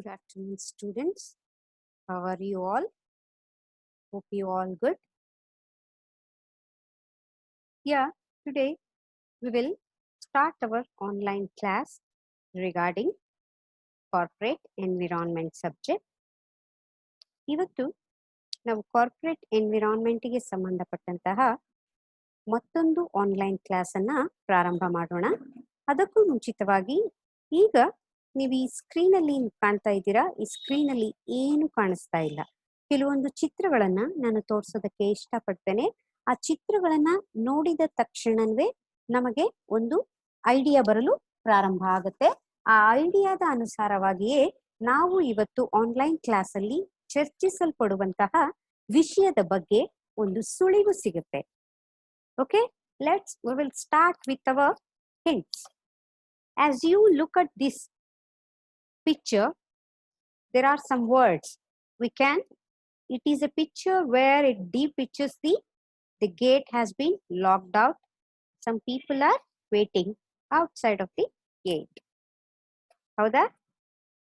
Good afternoon, students. How are you all? Hope you all good. Yeah, today we will start our online class regarding corporate environment subject. ಇವತ್ತು ನಾವು corporate ಎನ್ವಿರಾನ್ಮೆಂಟ್ಗೆ ಸಂಬಂಧಪಟ್ಟಂತಹ ಮತ್ತೊಂದು online class ಅನ್ನ ಪ್ರಾರಂಭ ಮಾಡೋಣ. ಅದಕ್ಕೂ ಮುಂಚಿತವಾಗಿ ಈಗ ನೀವು ಈ ಸ್ಕ್ರೀನ್ ಅಲ್ಲಿ ಕಾಣ್ತಾ ಇದ್ದೀರಾ, ಈ ಸ್ಕ್ರೀನ್ ಅಲ್ಲಿ ಏನು ಕಾಣಿಸ್ತಾ ಇಲ್ಲ. ಕೆಲವೊಂದು ಚಿತ್ರಗಳನ್ನ ನಾನು ತೋರಿಸೋದಕ್ಕೆ ಇಷ್ಟಪಡ್ತೇನೆ. ಆ ಚಿತ್ರಗಳನ್ನ ನೋಡಿದ ತಕ್ಷಣವೇ ನಮಗೆ ಒಂದು ಐಡಿಯಾ ಬರಲು ಪ್ರಾರಂಭ ಆಗುತ್ತೆ. ಆ ಐಡಿಯಾದ ಅನುಸಾರವಾಗಿಯೇ ನಾವು ಇವತ್ತು ಆನ್ಲೈನ್ ಕ್ಲಾಸ್ ಅಲ್ಲಿ ಚರ್ಚಿಸಲ್ಪಡುವಂತಹ ವಿಷಯದ ಬಗ್ಗೆ ಒಂದು ಸುಳಿವು ಸಿಗುತ್ತೆ. Okay, we will start with our hints. As you look at this picture, there are some words. It is a picture where it depictures the gate has been locked out. Some people are waiting outside of the gate. ಹೌದಾ?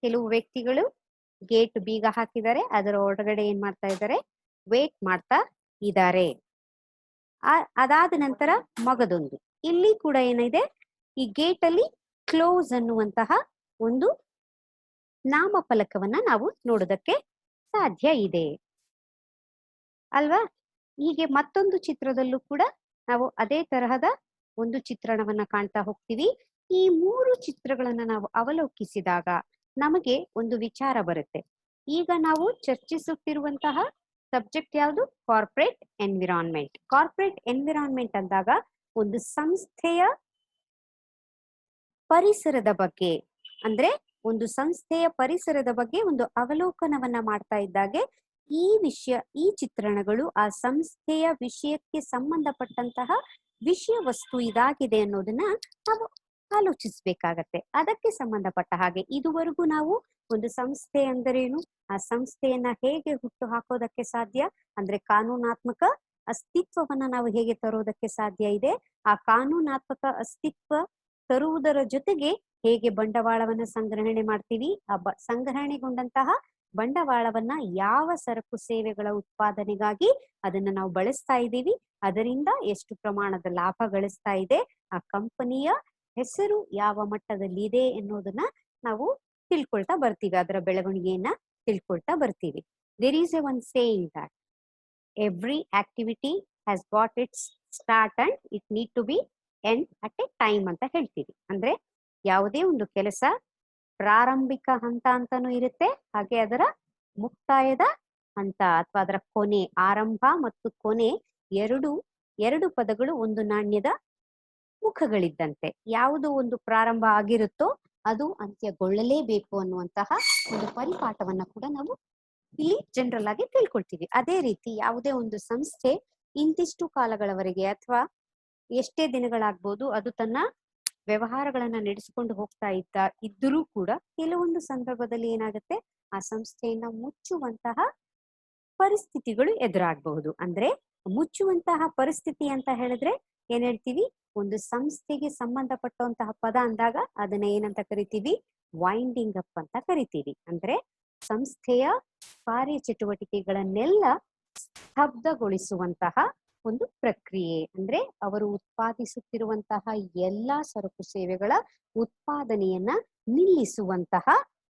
ಕೆಲವು ವ್ಯಕ್ತಿಗಳು gate ಬೀಗ ಹಾಕಿದ್ದಾರೆ, ಅದರ ಒಳಗಡೆ ಏನ್ ಮಾಡ್ತಾ ಇದ್ದಾರೆ? ವೇಟ್ ಮಾಡ್ತಾ ಇದ್ದಾರೆ. ಅದಾದ ನಂತರ ಮಗದೊಂದು ಇಲ್ಲಿ ಕೂಡ ಏನಿದೆ, ಈ ಗೇಟ್ ಅಲ್ಲಿ ಕ್ಲೋಸ್ ಅನ್ನುವಂತಹ ಒಂದು ನಾಮಫಲಕವನ್ನ ನಾವು ನೋಡೋದಕ್ಕೆ ಸಾಧ್ಯ ಇದೆ ಅಲ್ವಾ? ಹೀಗೆ ಮತ್ತೊಂದು ಚಿತ್ರದಲ್ಲೂ ಕೂಡ ನಾವು ಅದೇ ತರಹದ ಒಂದು ಚಿತ್ರಣವನ್ನ ಕಾಣ್ತಾ ಹೋಗ್ತೀವಿ. ಈ ಮೂರು ಚಿತ್ರಗಳನ್ನ ನಾವು ಅವಲೋಕಿಸಿದಾಗ ನಮಗೆ ಒಂದು ವಿಚಾರ ಬರುತ್ತೆ. ಈಗ ನಾವು ಚರ್ಚಿಸುತ್ತಿರುವಂತಹ ಸಬ್ಜೆಕ್ಟ್ ಯಾವುದು? Corporate environment. ಕಾರ್ಪೊರೇಟ್ ಎನ್ವಿರಾನ್ಮೆಂಟ್ ಅಂದಾಗ ಒಂದು ಸಂಸ್ಥೆಯ ಪರಿಸರದ ಬಗ್ಗೆ, ಅಂದ್ರೆ ಒಂದು ಸಂಸ್ಥೆಯ ಪರಿಸರದ ಬಗ್ಗೆ ಒಂದು ಅವಲೋಕನವನ್ನ ಮಾಡ್ತಾ ಇದ್ದಾಗೆ ಈ ಚಿತ್ರಣಗಳು ಆ ಸಂಸ್ಥೆಯ ವಿಷಯಕ್ಕೆ ಸಂಬಂಧಪಟ್ಟಂತಹ ವಿಷಯ ವಸ್ತು ಇದಾಗಿದೆ ಅನ್ನೋದನ್ನ ನಾವು ಆಲೋಚಿಸಬೇಕಾಗತ್ತೆ. ಅದಕ್ಕೆ ಸಂಬಂಧಪಟ್ಟ ಹಾಗೆ ಇದುವರೆಗೂ ನಾವು ಒಂದು ಸಂಸ್ಥೆ ಅಂದರೇನು, ಆ ಸಂಸ್ಥೆಯನ್ನ ಹೇಗೆ ಹುಟ್ಟು ಹಾಕೋದಕ್ಕೆ ಸಾಧ್ಯ, ಅಂದ್ರೆ ಕಾನೂನಾತ್ಮಕ ಅಸ್ತಿತ್ವವನ್ನ ನಾವು ಹೇಗೆ ತರೋದಕ್ಕೆ ಸಾಧ್ಯ ಇದೆ, ಆ ಕಾನೂನಾತ್ಮಕ ಅಸ್ತಿತ್ವ ತರುವುದರ ಜೊತೆಗೆ ಹೇಗೆ ಬಂಡವಾಳವನ್ನ ಸಂಗ್ರಹಣೆ ಮಾಡ್ತೀವಿ, ಆ ಸಂಗ್ರಹಣೆಗೊಂಡಂತಹ ಬಂಡವಾಳವನ್ನ ಯಾವ ಸರಕು ಸೇವೆಗಳ ಉತ್ಪಾದನೆಗಾಗಿ ಅದನ್ನ ನಾವು ಬಳಸ್ತಾ ಇದ್ದೀವಿ, ಅದರಿಂದ ಎಷ್ಟು ಪ್ರಮಾಣದ ಲಾಭ ಗಳಿಸ್ತಾ ಇದೆ, ಆ ಕಂಪನಿಯ ಹೆಸರು ಯಾವ ಮಟ್ಟದಲ್ಲಿ ಇದೆ ಎನ್ನುವುದನ್ನ ನಾವು ತಿಳ್ಕೊಳ್ತಾ ಬರ್ತೀವಿ, ಅದರ ಬೆಳವಣಿಗೆಯನ್ನ ತಿಳ್ಕೊಳ್ತಾ ಬರ್ತೀವಿ. There is a one saying that every activity has got its start and it need to be end at a time ಅಂತ ಹೇಳ್ತೀವಿ. ಅಂದ್ರೆ ಯಾವುದೇ ಒಂದು ಕೆಲಸ ಪ್ರಾರಂಭಿಕ ಹಂತ ಅಂತಾನೂ ಇರುತ್ತೆ, ಹಾಗೆ ಅದರ ಮುಕ್ತಾಯದ ಹಂತ ಅಥವಾ ಅದರ ಕೊನೆ, ಆರಂಭ ಮತ್ತು ಕೊನೆ ಎರಡು ಪದಗಳು ಒಂದು ನಾಣ್ಯದ ಮುಖಗಳಿದ್ದಂತೆ. ಯಾವುದು ಒಂದು ಪ್ರಾರಂಭ ಆಗಿರುತ್ತೋ ಅದು ಅಂತ್ಯಗೊಳ್ಳಲೇಬೇಕು ಅನ್ನುವಂತಹ ಒಂದು ಪರಿಪಾಠವನ್ನ ಕೂಡ ನಾವು ಇಲ್ಲಿ ಜನರಲ್ ಆಗಿ ತಿಳ್ಕೊಳ್ತೀವಿ. ಅದೇ ರೀತಿ ಯಾವುದೇ ಒಂದು ಸಂಸ್ಥೆ ಇಂತಿಷ್ಟು ಕಾಲಗಳವರೆಗೆ ಅಥವಾ ಎಷ್ಟೇ ದಿನಗಳಾಗ್ಬೋದು ಅದು ತನ್ನ ವ್ಯವಹಾರಗಳನ್ನ ನಡೆಸಿಕೊಂಡು ಹೋಗ್ತಾ ಇದ್ದರೂ ಕೂಡ ಕೆಲವೊಂದು ಸಂದರ್ಭದಲ್ಲಿ ಏನಾಗುತ್ತೆ, ಆ ಸಂಸ್ಥೆಯನ್ನ ಮುಚ್ಚುವಂತಹ ಪರಿಸ್ಥಿತಿಗಳು ಎದುರಾಗಬಹುದು. ಅಂದ್ರೆ ಮುಚ್ಚುವಂತಹ ಪರಿಸ್ಥಿತಿ ಅಂತ ಹೇಳಿದ್ರೆ ಏನ್ ಹೇಳ್ತೀವಿ, ಒಂದು ಸಂಸ್ಥೆಗೆ ಸಂಬಂಧಪಟ್ಟಂತಹ ಪದ ಅಂದಾಗ ಅದನ್ನ ಏನಂತ ಕರಿತೀವಿ? ವೈಂಡಿಂಗ್ ಅಪ್ ಅಂತ ಕರಿತೀವಿ. ಅಂದ್ರೆ ಸಂಸ್ಥೆಯ ಕಾರ್ಯಚಟುವಟಿಕೆಗಳನ್ನೆಲ್ಲ ಸ್ತಬ್ಧಗೊಳಿಸುವಂತಹ ಒಂದು ಪ್ರಕ್ರಿಯೆ. ಅಂದ್ರೆ ಅವರು ಉತ್ಪಾದಿಸುತ್ತಿರುವಂತಹ ಎಲ್ಲಾ ಸರಕು ಸೇವೆಗಳ ಉತ್ಪಾದನೆಯನ್ನ ನಿಲ್ಲಿಸುವಂತಹ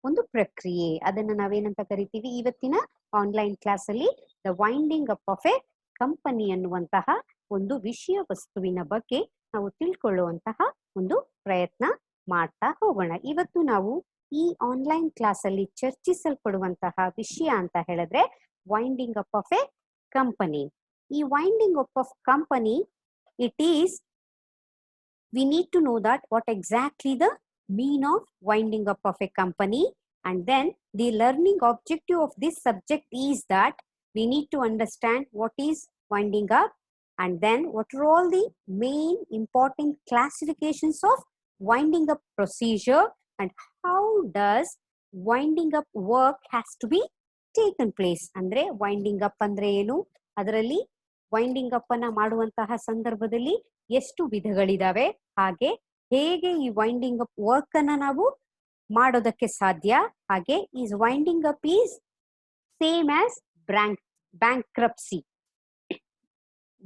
ಒಂದು ಪ್ರಕ್ರಿಯೆ. ಅದನ್ನ ನಾವೇನಂತ ಕರಿತೀವಿ? ಇವತ್ತಿನ ಆನ್ಲೈನ್ ಕ್ಲಾಸ್ ಅಲ್ಲಿ the winding up of a company ಅನ್ನುವಂತಹ ಒಂದು ವಿಷಯ ವಸ್ತುವಿನ ಬಗ್ಗೆ ನಾವು ತಿಳ್ಕೊಳ್ಳುವಂತಹ ಒಂದು ಪ್ರಯತ್ನ ಮಾಡ್ತಾ ಹೋಗೋಣ. ಇವತ್ತು ನಾವು ಈ ಆನ್ಲೈನ್ ಕ್ಲಾಸ್ ಅಲ್ಲಿ ಚರ್ಚಿಸಲ್ಪಡುವಂತಹ ವಿಷಯ ಅಂತ ಹೇಳಿದ್ರೆ winding up of a company. ಈ winding up of company, we need to know that what exactly the mean of winding up of a company, and then the learning objective of this subject is that we need to understand what is winding up, and then what are all the main important classifications of winding up procedure, and how does winding up work has to be taken place. ಅಂದ್ರೆ winding up ಅಂದ್ರೆ ಏನು, ಅದರಲ್ಲಿ winding up ಅನ್ನ ಮಾಡುವಂತಹ ಸಂದರ್ಭದಲ್ಲಿ ಎಷ್ಟು ವಿಧಗಳಿದಾವೆ, ಹಾಗೆ ಹೇಗೆ ಈ ವೈಂಡಿಂಗ್ ಅಪ್ ವರ್ಕ್ ಅನ್ನ ನಾವು ಮಾಡೋದಕ್ಕೆ ಸಾಧ್ಯ. ಹಾಗೆ is winding up is same as bankruptcy.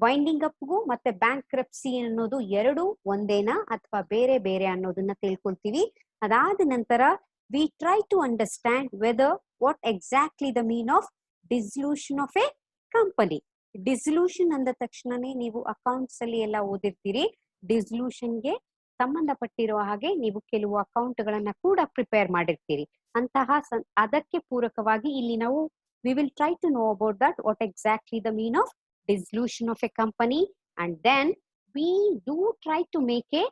Winding ಅಪ್ಗೂ ಮತ್ತೆ ಬ್ಯಾಂಕ್ರಪ್ಸಿ ಅನ್ನೋದು ಎರಡು ಒಂದೇನಾ ಅಥವಾ ಬೇರೆ ಬೇರೆ ಅನ್ನೋದನ್ನ ತಿಳ್ಕೊಳ್ತೀವಿ. ಅದಾದ ನಂತರ we try to understand whether what exactly the mean of dissolution of a company. Dissolution ಅಂದ ತಕ್ಷಣನೇ ನೀವು ಅಕೌಂಟ್ಸ್ ಅಲ್ಲಿ ಎಲ್ಲ ಓದಿರ್ತೀರಿ. ಡಿಸಲ್ಯೂಷನ್ಗೆ ಸಂಬಂಧಪಟ್ಟಿರುವ ಹಾಗೆ ನೀವು ಕೆಲವು ಅಕೌಂಟ್ ಗಳನ್ನ ಕೂಡ ಪ್ರಿಪೇರ್ ಮಾಡಿರ್ತೀರಿ. ಅದಕ್ಕೆ ಪೂರಕವಾಗಿ ಇಲ್ಲಿ ನಾವು we will try to know about that what exactly the mean of dissolution of a company, and then we do try to make a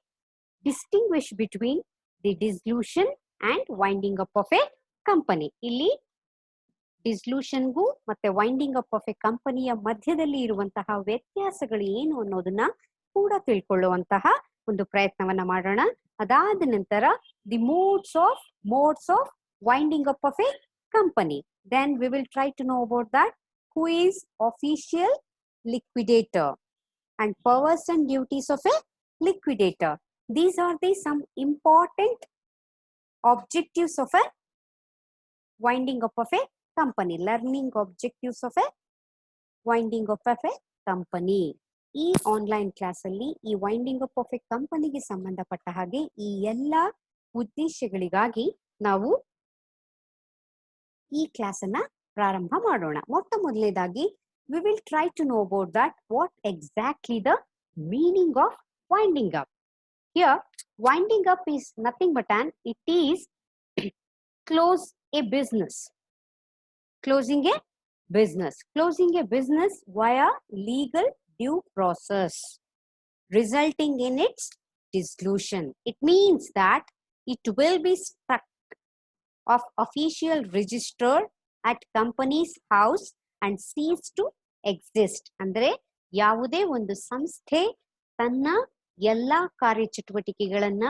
distinguish between the dissolution and winding up of a company. ಇಲ್ಲಿ dissolution ಗೂ ಮತ್ತೆ winding up of A ಕಂಪನಿಯ ಮಧ್ಯದಲ್ಲಿ ಇರುವಂತಹ ವ್ಯತ್ಯಾಸಗಳು ಏನು ಅನ್ನೋದನ್ನ ಕೂಡ ತಿಳ್ಕೊಳ್ಳುವಂತಹ ಒಂದು ಪ್ರಯತ್ನವನ್ನ ಮಾಡೋಣ. ಅದಾದ ನಂತರ the modes of winding up of A company. Then we will try to know about that. Who is official liquidator and powers and duties of a liquidator. These are the some important objectives of a winding up of a company. Learning objectives of a winding up of a company. ಈ online class ಅಲ್ಲಿ ಈ winding up of A ಕಂಪನಿಗೆ ಸಂಬಂಧಪಟ್ಟ ಹಾಗೆ ಈ ಎಲ್ಲ ಉದ್ದೇಶಗಳಿಗಾಗಿ ನಾವು ಈ ಕ್ಲಾಸ್ ಅನ್ನ ಪ್ರಾರಂಭ ಮಾಡೋಣ. ಮೊಟ್ಟ ಮೊದಲನೇದಾಗಿ we will try to know about that what exactly the meaning of winding up. Here winding up is nothing but it is close a business. Closing a business via legal due process resulting in its dissolution. It means that it will be struck of official register at company's house and cease to exist. ಅಂದ್ರೆ ಯಾವುದೇ ಒಂದು ಸಂಸ್ಥೆ ತನ್ನ ಎಲ್ಲಾ ಕಾರ್ಯಚಟುವಟಿಕೆಗಳನ್ನ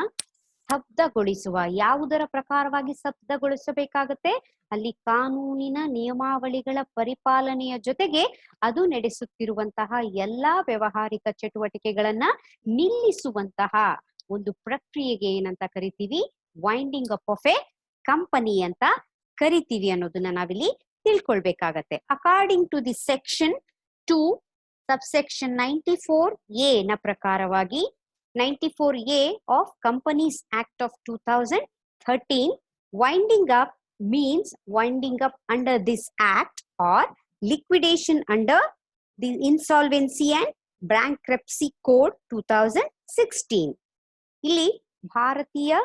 ಸ್ತಬ್ಧಗೊಳಿಸುವ, ಯಾವುದರ ಪ್ರಕಾರವಾಗಿ ಸ್ತಬ್ಧಗೊಳಿಸಬೇಕಾಗತ್ತೆ, ಅಲ್ಲಿ ಕಾನೂನಿನ ನಿಯಮಾವಳಿಗಳ ಪರಿಪಾಲನೆಯ ಜೊತೆಗೆ ಅದು ನಡೆಸುತ್ತಿರುವಂತಹ ಎಲ್ಲಾ ವ್ಯಾವಹಾರಿಕ ಚಟುವಟಿಕೆಗಳನ್ನ ನಿಲ್ಲಿಸುವಂತಹ ಒಂದು ಪ್ರಕ್ರಿಯೆಗೆ ಏನಂತ ಕರಿತೀವಿ, winding up of a company ಅಂತ ಕರಿತೀವಿ ಅನ್ನೋದನ್ನ ನಾವಿಲ್ಲಿ ತಿಳ್ಕೊಳ್ಬೇಕಾಗತ್ತೆ. According to the section 2 subsection 94A ನ ಪ್ರಕಾರವಾಗಿ 94A of companies act of 2013, winding up means winding up under this act or liquidation under the insolvency and bankruptcy code 2016. ಇಲ್ಲಿ ಭಾರತೀಯ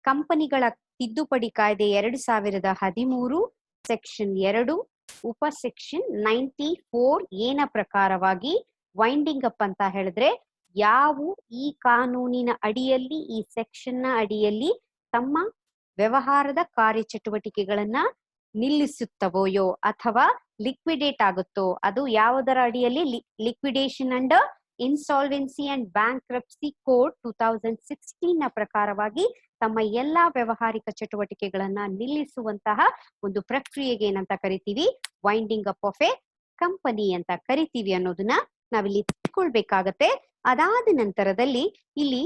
ಕಂಪನಿಗಳ ತಿದ್ದುಪಡಿ ಕಾಯ್ದೆ 2013 ಸೆಕ್ಷನ್ 2 ಉಪ ಸೆಕ್ಷನ್ 94A ನ ಪ್ರಕಾರವಾಗಿ ವೈಂಡಿಂಗ್ ಅಪ್ ಅಂತ ಹೇಳಿದ್ರೆ ಯಾವ ಈ ಕಾನೂನಿನ ಅಡಿಯಲ್ಲಿ, ಈ ಸೆಕ್ಷನ್ ನ ಅಡಿಯಲ್ಲಿ ತಮ್ಮ ವ್ಯವಹಾರದ ಕಾರ್ಯಚಟುವಟಿಕೆಗಳನ್ನ ನಿಲ್ಲಿಸುತ್ತವೆಯೋ ಅಥವಾ ಲಿಕ್ವಿಡೇಟ್ ಆಗುತ್ತೋ ಅದು ಯಾವುದರ ಅಡಿಯಲ್ಲಿ, liquidation under insolvency and bankruptcy code 2016 ನ ಪ್ರಕಾರವಾಗಿ ತಮ್ಮ ಎಲ್ಲಾ ವ್ಯಾವಹಾರಿಕ ಚಟುವಟಿಕೆಗಳನ್ನ ನಿಲ್ಲಿಸುವಂತಹ ಒಂದು ಪ್ರಕ್ರಿಯೆಗೆ ಏನಂತ ಕರಿತೀವಿ, winding up of a company ಅಂತ ಕರಿತೀವಿ ಅನ್ನೋದನ್ನ ನಾವಿಲ್ಲಿ ತಿಳ್ಕೊಳ್ಬೇಕಾಗತ್ತೆ. ಅದಾದ ನಂತರದಲ್ಲಿ ಇಲ್ಲಿ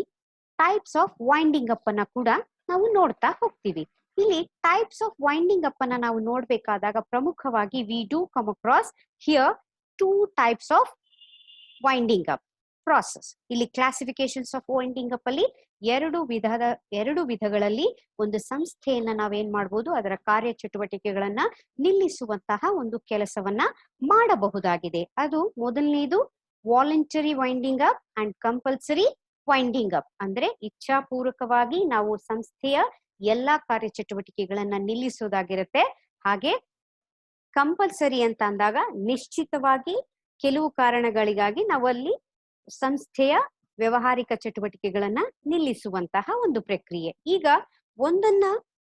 ಟೈಪ್ಸ್ ಆಫ್ ವೈಂಡಿಂಗ್ ಅಪ್ ಅನ್ನ ಕೂಡ ನಾವು ನೋಡ್ತಾ ಹೋಗ್ತೀವಿ. ಇಲ್ಲಿ ಟೈಪ್ಸ್ ಆಫ್ ವೈಂಡಿಂಗ್ ಅಪ್ ಅನ್ನ ನಾವು ನೋಡ್ಬೇಕಾದಾಗ ಪ್ರಮುಖವಾಗಿ we do come across here 2 types of winding up process. ಇಲ್ಲಿ ಕ್ಲಾಸಿಫಿಕೇಶನ್ಸ್ ಆಫ್ ವೈಂಡಿಂಗ್ ಅಪ್ ಅಲ್ಲಿ ಎರಡು ವಿಧಗಳಲ್ಲಿ ಒಂದು ಸಂಸ್ಥೆಯನ್ನ ನಾವೇನ್ ಮಾಡ್ಬೋದು, ಅದರ ಕಾರ್ಯಚಟುವಟಿಕೆಗಳನ್ನ ನಿಲ್ಲಿಸುವಂತಹ ಒಂದು ಕೆಲಸವನ್ನ ಮಾಡಬಹುದಾಗಿದೆ. ಅದು ಮೊದಲನೇದು voluntary winding up and compulsory winding up. ಅಂದ್ರೆ ಇಚ್ಛಾಪೂರ್ವಕವಾಗಿ ನಾವು ಸಂಸ್ಥೆಯ ಎಲ್ಲಾ ಕಾರ್ಯಚಟುವಟಿಕೆಗಳನ್ನ ನಿಲ್ಲಿಸೋದಾಗಿರುತ್ತೆ. ಹಾಗೆ ಕಂಪಲ್ಸರಿ ಅಂತ ಅಂದಾಗ ನಿಶ್ಚಿತವಾಗಿ ಕೆಲವು ಕಾರಣಗಳಿಗಾಗಿ ನಾವು ಅಲ್ಲಿ ಸಂಸ್ಥೆಯ ವ್ಯಾವಹಾರಿಕ ಚಟುವಟಿಕೆಗಳನ್ನ ನಿಲ್ಲಿಸುವಂತಹ ಒಂದು ಪ್ರಕ್ರಿಯೆ. ಈಗ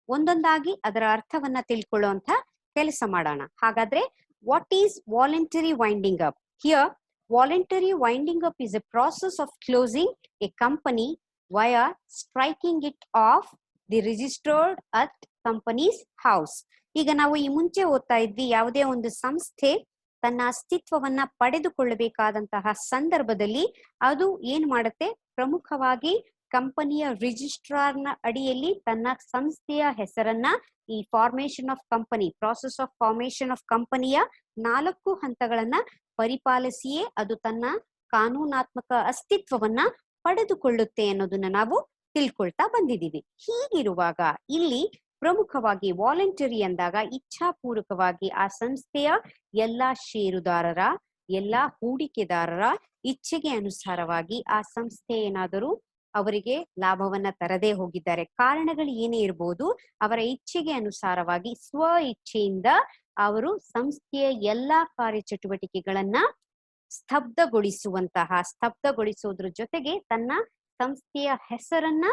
ಒಂದೊಂದಾಗಿ ಅದರ ಅರ್ಥವನ್ನ ತಿಳ್ಕೊಳ್ಳುವಂತ ಕೆಲಸ ಮಾಡೋಣ. ಹಾಗಾದ್ರೆ what is voluntary winding up? Here voluntary winding up is a process of closing a company via striking it off the registered at company's house. ಈಗ ನಾವು ಈ ಮುಂಚೆ ಓದ್ತಾ ಇದ್ವಿ, ಯಾವುದೇ ಒಂದು ಸಂಸ್ಥೆ ತನ್ನ ಅಸ್ತಿತ್ವವನ್ನ ಪಡೆದುಕೊಳ್ಳಬೇಕಾದಂತಹ ಸಂದರ್ಭದಲ್ಲಿ ಅದು ಏನ್ ಮಾಡುತ್ತೆ, ಪ್ರಮುಖವಾಗಿ ಕಂಪನಿಯ ರಿಜಿಸ್ಟ್ರಾರ್ನ ಅಡಿಯಲ್ಲಿ ತನ್ನ ಸಂಸ್ಥೆಯ ಹೆಸರನ್ನ ಈ formation of company, process of formation of ಕಂಪನಿಯ 4 ಹಂತಗಳನ್ನ ಪರಿಪಾಲಿಸಿಯೇ ಅದು ತನ್ನ ಕಾನೂನಾತ್ಮಕ ಅಸ್ತಿತ್ವವನ್ನ ಪಡೆದುಕೊಳ್ಳುತ್ತೆ ಅನ್ನೋದನ್ನ ನಾವು ತಿಳ್ಕೊಳ್ತಾ ಬಂದಿದ್ದೀವಿ. ಹೀಗಿರುವಾಗ ಇಲ್ಲಿ ಪ್ರಮುಖವಾಗಿ ವಾಲಂಟರಿ ಅಂದಾಗ ಇಚ್ಛಾಪೂರ್ವಕವಾಗಿ ಆ ಸಂಸ್ಥೆಯ ಎಲ್ಲಾ ಷೇರುದಾರರ, ಎಲ್ಲಾ ಹೂಡಿಕೆದಾರರ ಇಚ್ಛೆಗೆ ಅನುಸಾರವಾಗಿ ಆ ಸಂಸ್ಥೆ ಏನಾದರೂ ಅವರಿಗೆ ಲಾಭವನ್ನ ತರದೇ ಹೋಗಿದ್ದಾರೆ, ಕಾರಣಗಳು ಏನೇ ಇರಬಹುದು, ಅವರ ಇಚ್ಛೆಗೆ ಅನುಸಾರವಾಗಿ ಸ್ವ ಇಚ್ಛೆಯಿಂದ ಅವರು ಸಂಸ್ಥೆಯ ಎಲ್ಲಾ ಕಾರ್ಯಚಟುವಟಿಕೆಗಳನ್ನ ಸ್ತಬ್ಧಗೊಳಿಸೋದ್ರ ಜೊತೆಗೆ ತನ್ನ ಸಂಸ್ಥೆಯ ಹೆಸರನ್ನ,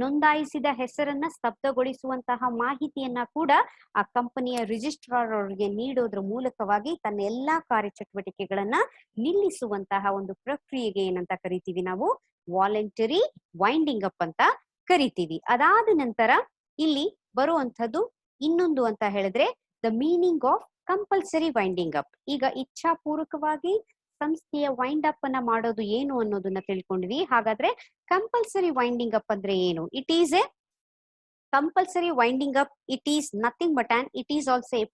ನೋಂದಾಯಿಸಿದ ಹೆಸರನ್ನ ಸ್ತಬ್ಧಗೊಳಿಸುವಂತಹ ಮಾಹಿತಿಯನ್ನ ಕೂಡ ಆ ಕಂಪನಿಯ ರಿಜಿಸ್ಟ್ರಾರ್ ಅವರಿಗೆ ನೀಡೋದ್ರ ಮೂಲಕವಾಗಿ ತನ್ನ ಎಲ್ಲಾ ಕಾರ್ಯಚಟುವಟಿಕೆಗಳನ್ನ ನಿಲ್ಲಿಸುವಂತಹ ಒಂದು ಪ್ರಕ್ರಿಯೆಗೆ ಏನಂತ ಕರಿತೀವಿ ನಾವು ವಾಲಂಟರಿ ವೈಂಡಿಂಗ್ ಅಪ್ ಅಂತ ಕರಿತೀವಿ. ಅದಾದ ನಂತರ ಇಲ್ಲಿ ಬರುವಂತದ್ದು ಇನ್ನೊಂದು ಅಂತ ಹೇಳಿದ್ರೆ the meaning of compulsory winding up. ಈಗ ಇಚ್ಛಾಪೂರ್ವಕವಾಗಿ ಸಂಸ್ಥೆಯ ವೈಂಡ್ ಅಪ್ ಅನ್ನ ಮಾಡೋದು ಏನು ಅನ್ನೋದನ್ನ ತಿಳ್ಕೊಂಡ್ವಿ. ಹಾಗಾದ್ರೆ ಕಂಪಲ್ಸರಿ ವೈಂಡಿಂಗ್ ಅಪ್ ಅಂದ್ರೆ ಏನು? It is A compulsory winding up, it is nothing but and it is also A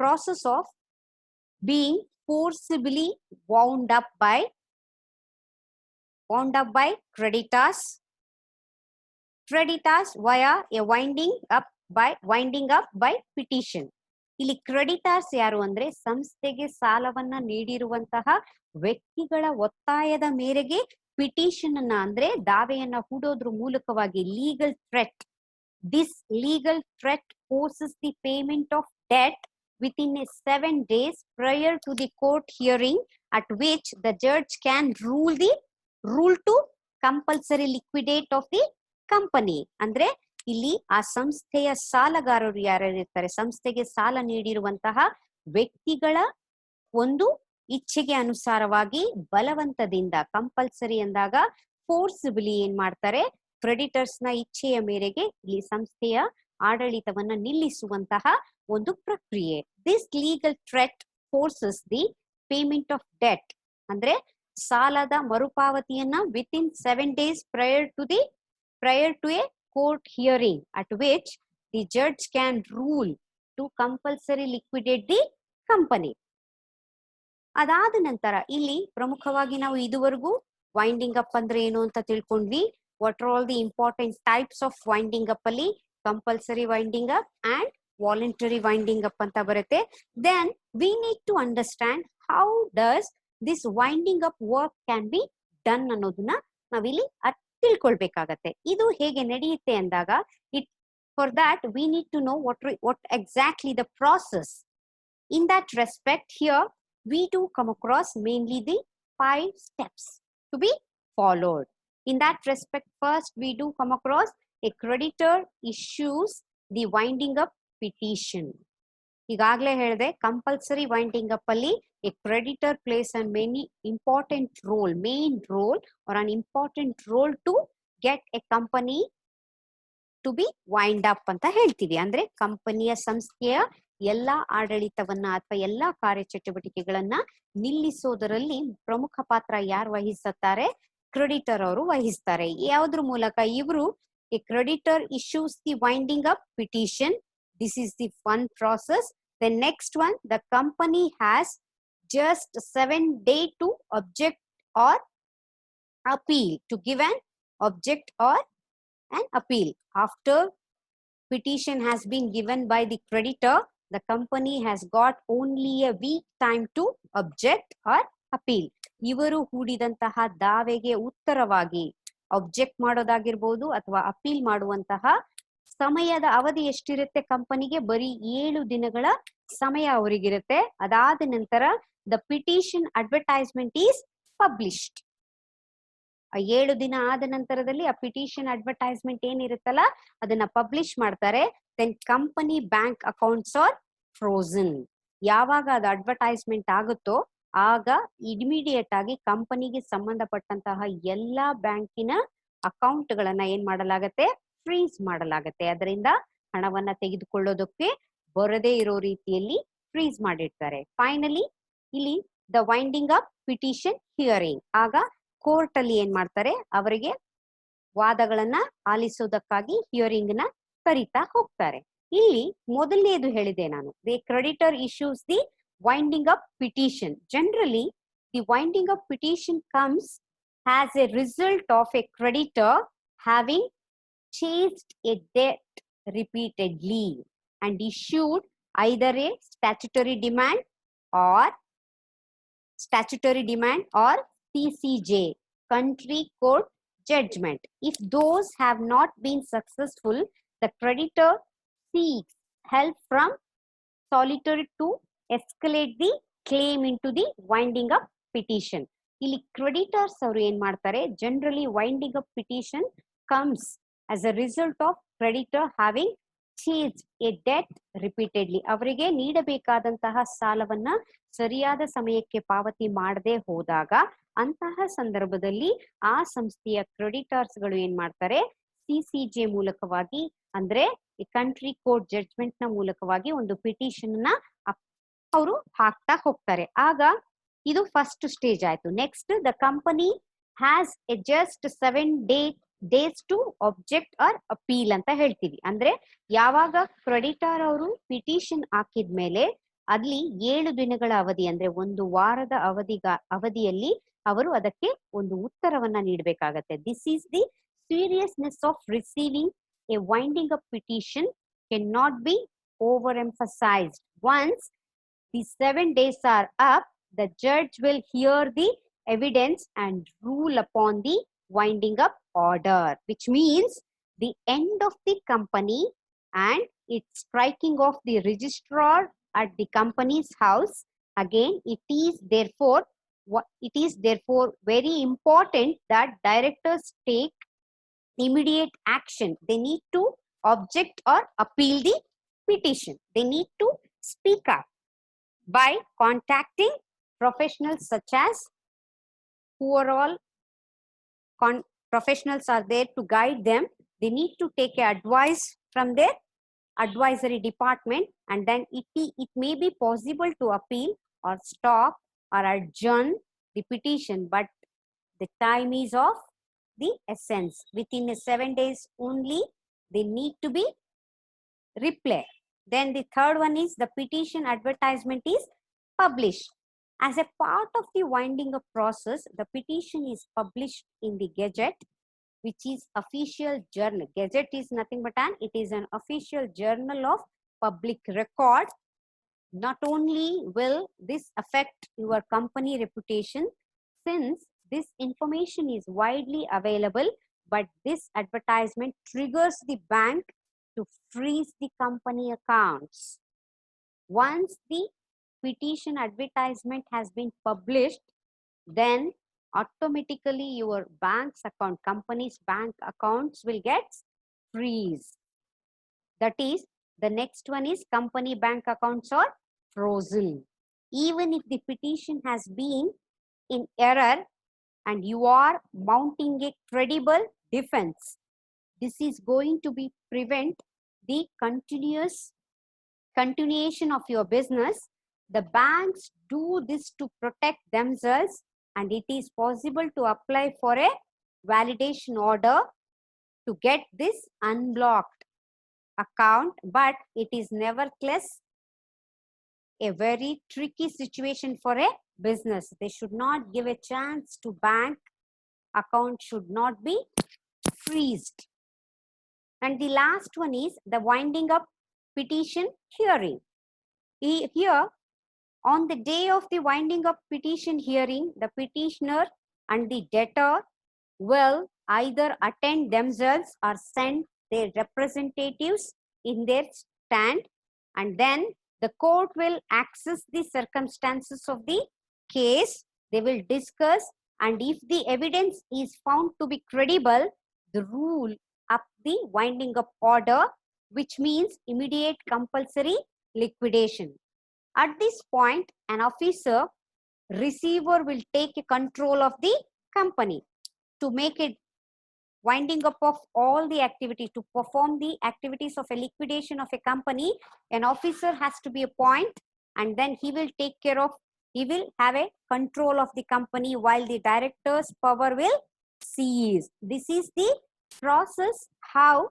process of being forcibly wound up by creditors via a winding up by petition. ಇಲ್ಲಿ creditors ಯಾರು ಅಂದ್ರೆ ಸಂಸ್ಥೆಗೆ ಸಾಲವನ್ನ ನೀಡಿರುವಂತಹ ವ್ಯಕ್ತಿಗಳ ಒತ್ತಾಯದ ಮೇರೆಗೆ ಪಿಟಿಷನ್ ಅನ್ನ ಅಂದ್ರೆ ದಾವೆಯನ್ನ ಹೂಡೋದ್ರ ಮೂಲಕವಾಗಿ legal threat, this legal threat forces the payment of debt within 7 days prior to the court hearing at which the judge can rule to compulsory liquidate of the company. ಅಂದ್ರೆ ಇಲ್ಲಿ ಆ ಸಂಸ್ಥೆಯ ಸಾಲಗಾರರು ಯಾರಿರ್ತಾರೆ, ಸಂಸ್ಥೆಗೆ ಸಾಲ ನೀಡಿರುವಂತಹ ವ್ಯಕ್ತಿಗಳ ಒಂದು ಇಚ್ಛೆಗೆ ಅನುಸಾರವಾಗಿ ಬಲವಂತದಿಂದ, ಕಂಪಲ್ಸರಿ ಅಂದಾಗ ಫೋರ್ಸಿಬಲಿ ಏನ್ ಮಾಡ್ತಾರೆ, ಕ್ರೆಡಿಟರ್ಸ್ ನ ಇಚ್ಛೆಯ ಮೇರೆಗೆ ಇಲ್ಲಿ ಸಂಸ್ಥೆಯ ಆಡಳಿತವನ್ನ ನಿಲ್ಲಿಸುವಂತಹ ಒಂದು ಪ್ರಕ್ರಿಯೆ. This legal threat forces the payment of debt ಅಂದ್ರೆ ಸಾಲದ ಮರುಪಾವತಿಯನ್ನ within 7 days prior to a court hearing at which the judge can rule to compulsory liquidate the company. ಅದಾದ ನಂತರ ಇಲ್ಲಿ ಪ್ರಮುಖವಾಗಿ ನಾವು ಇದುವರೆಗೂ ವೈಂಡಿಂಗ್ ಅಪ್ ಅಂದ್ರೆ ಏನು ಅಂತ ತಿಳ್ಕೊಂಡ್ವಿ. What are all the important types of winding up ಅಲ್ಲಿ compulsory winding up and voluntary winding up ಅಂತ ಬರುತ್ತೆ. Then we need to understand how does this winding up work can be done ಅನ್ನೋದನ್ನ ನಾವಿಲ್ಲಿ ತಿಳ್ಕೊಳ್ಬೇಕಾಗತ್ತೆ. ಇದು ಹೇಗೆ ನಡೆಯುತ್ತೆ ಅಂದಾಗ for that we need to know what exactly the process. In that respect here we do come across mainly the 5 steps to be followed. In that respect, first we do come across a creditor issues the winding up petition. ಈಗಾಗಲೇ ಹೇಳಿದೆ compulsory winding up ಅಲ್ಲಿ a creditor plays a main role or an important role to get a company to be wind up ಅಂತ ಹೇಳ್ತೀವಿ. ಅಂದ್ರೆ ಕಂಪನಿಯ ಸಂಸ್ಥೆಯ ಎಲ್ಲಾ ಆಡಳಿತವನ್ನ ಅಥವಾ ಎಲ್ಲಾ ಕಾರ್ಯಚಟುವಟಿಕೆಗಳನ್ನ ನಿಲ್ಲಿಸೋದರಲ್ಲಿ ಪ್ರಮುಖ ಪಾತ್ರ ಯಾರು ವಹಿಸುತ್ತಾರೆ? ಕ್ರೆಡಿಟರ್ ಅವರು ವಹಿಸ್ತಾರೆ. ಯಾವುದ್ರ ಮೂಲಕ? ಇವರು A creditor issues the winding up petition. This is the one process. The next one, the company has just 7 days to object or appeal, to give an object or an appeal. After petition has been given by the creditor, the company has got only a week time to object or appeal. ಇವರು ಹೂಡಿದಂತಹ ದಾವೆಗೆ ಉತ್ತರವಾಗಿ object ಮಾಡೋದಾಗಿರ್ಬೋದು ಅಥವಾ appeal ಮಾಡುವಂತಹ ಸಮಯದ ಅವಧಿ ಎಷ್ಟಿರುತ್ತೆ ಕಂಪನಿಗೆ? ಬರೀ 7 ದಿನಗಳ ಸಮಯ ಅವರಿಗಿರುತ್ತೆ. ಅದಾದ ನಂತರ the petition advertisement is published. 7 ದಿನ ಆದ ನಂತರದಲ್ಲಿ ಆ ಪಿಟಿಷನ್ ಅಡ್ವರ್ಟೈಸ್ಮೆಂಟ್ ಏನಿರುತ್ತಲ್ಲ ಅದನ್ನ ಪಬ್ಲಿಷ್ ಮಾಡ್ತಾರೆ. Then company bank accounts are frozen. ಯಾವಾಗ ಅದು ಅಡ್ವರ್ಟೈಸ್ಮೆಂಟ್ ಆಗುತ್ತೋ ಆಗ ಇಮಿಡಿಯೇಟ್ ಆಗಿ ಕಂಪನಿಗೆ ಸಂಬಂಧಪಟ್ಟಂತಹ ಎಲ್ಲಾ ಬ್ಯಾಂಕಿನ ಅಕೌಂಟ್ ಗಳನ್ನ ಏನ್ ಮಾಡಲಾಗತ್ತೆ? ಫ್ರೀಸ್ ಮಾಡಲಾಗತ್ತೆ. ಅದರಿಂದ ಹಣವನ್ನ ತೆಗೆದುಕೊಳ್ಳೋದಕ್ಕೆ ಬರದೇ ಇರೋ ರೀತಿಯಲ್ಲಿ ಫ್ರೀಸ್ ಮಾಡಿರ್ತಾರೆ. ಫೈನಲಿ ಇಲ್ಲಿ the winding up petition hearing. ಆಗ ಕೋರ್ಟ್ ಅಲ್ಲಿ ಏನ್ ಮಾಡ್ತಾರೆ, ಅವರಿಗೆ ವಾದಗಳನ್ನ ಆಲಿಸೋದಕ್ಕಾಗಿ ಹಿಯರಿಂಗ್ ನ ಕರೀತಾ ಹೋಗ್ತಾರೆ. ಇಲ್ಲಿ ಮೊದಲನೇದು ಹೇಳಿದೆ ನಾನು, the creditor issues the winding up petition. Generally the winding up petition comes as a result of a creditor having chased a debt repeatedly and issued either a statutory demand or CCJ, country court judgment. If those have not been successful, the creditor seeks help from solicitor to escalate the claim into the winding up petition. ಇಲ್ಲಿ creditors ಅವರು ಏನ್ ಮಾಡ್ತಾರೆ, generally winding up petition comes as a result of creditor having chased A debt repeatedly. ಅವರಿಗೆ ನೀಡಬೇಕಾದಂತಹ ಸಾಲವನ್ನ ಸರಿಯಾದ ಸಮಯಕ್ಕೆ ಪಾವತಿ ಮಾಡದೆ ಹೋದಾಗ ಅಂತಹ ಸಂದರ್ಭದಲ್ಲಿ ಆ ಸಂಸ್ಥೆಯ ಕ್ರೆಡಿಟರ್ಸ್ ಗಳು ಏನ್ ಮಾಡ್ತಾರೆ, CCJ ಮೂಲಕವಾಗಿ ಅಂದ್ರೆ ಕಂಟ್ರಿ ಕೋರ್ಟ್ ಜಡ್ಜ್ಮೆಂಟ್ ನ ಮೂಲಕವಾಗಿ ಒಂದು ಪಿಟಿಷನ್ ನ ಅವರು ಹಾಕ್ತಾ ಹೋಗ್ತಾರೆ. ಆಗ ಇದು ಫಸ್ಟ್ ಸ್ಟೇಜ್ ಆಯ್ತು. Next, the company has a just 7 days to object or appeal ಅಂತ ಹೇಳ್ತೀವಿ. ಅಂದ್ರೆ ಯಾವಾಗ ಕ್ರೆಡಿಟರ್ ಅವರು ಪಿಟಿಷನ್ ಹಾಕಿದ್ಮೇಲೆ ಅಲ್ಲಿ 7 ದಿನಗಳ ಅವಧಿ ಅಂದ್ರೆ 1 ವಾರದ ಅವಧಿಯಲ್ಲಿ ಅವರು ಅದಕ್ಕೆ ಒಂದು ಉತ್ತರವನ್ನ ನೀಡಬೇಕಾಗತ್ತೆ. This is the seriousness of receiving a winding up petition can not be over emphasised. Once the 7 days are up, the judge will hear the evidence and rule upon the winding up order, which means the end of the company and its striking of the registrar at the company's house. Again, it is therefore very important that directors take immediate action. They need to object or appeal the petition. They need to speak up by contacting professionals such as who are all professionals are there to guide them. They need to take advice from their advisory department, and then it may be possible to appeal or stop or adjourn the petition, but the time is of the essence. Within 7 days only they need to be replied. Then the third one is the petition advertisement is published. As a part of the winding up process, the petition is published in the Gazette, which is official journal. Gazette is nothing but it is an official journal of public record. Not only will this affect your company reputation, since this information is widely available, but this advertisement triggers the bank to freeze the company accounts. Once the petition advertisement has been published, then automatically your company's bank accounts will get freeze. That is, the next one is company bank accounts are frozen. Even if the petition has been in error and you are mounting a credible defense, this is going to be prevent the continuation of your business. The banks do this to protect themselves, and it is possible to apply for a validation order to get this unblocked account, but it is nevertheless a very tricky situation for a business. They should not give a chance to bank. Account should not be freezed. And the last one is the winding up petition hearing. Here, on the day of the winding up petition hearing, the petitioner and the debtor will either attend themselves or send their representatives in their stand, and then the court will assess the circumstances of the case. They will discuss, and if the evidence is found to be credible, the rule up the winding up order, which means immediate compulsory liquidation. At this point, an officer receiver will take control of the company to make it winding up of all the activity. To perform the activities of a liquidation of a company, an officer has to be appointed, and then he will take care of He will have a control of the company while the director's power will cease. This is the process how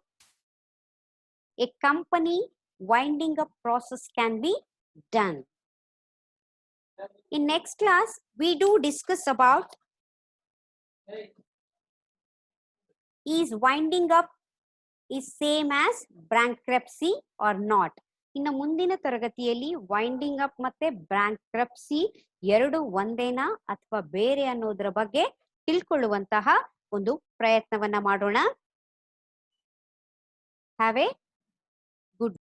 a company winding up process can be done. In next class, we do discuss about is winding up is same as bankruptcy or not. ಇನ್ನು ಮುಂದಿನ ತರಗತಿಯಲ್ಲಿ winding up ಮತ್ತೆ bankruptcy ಎರಡು ಒಂದೇನಾ ಅಥವಾ ಬೇರೆ ಅನ್ನೋದರ ಬಗ್ಗೆ ತಿಳ್ಕೊಳ್ಳುವಂತಹ ಒಂದು ಪ್ರಯತ್ನವನ್ನ ಮಾಡೋಣ. Have A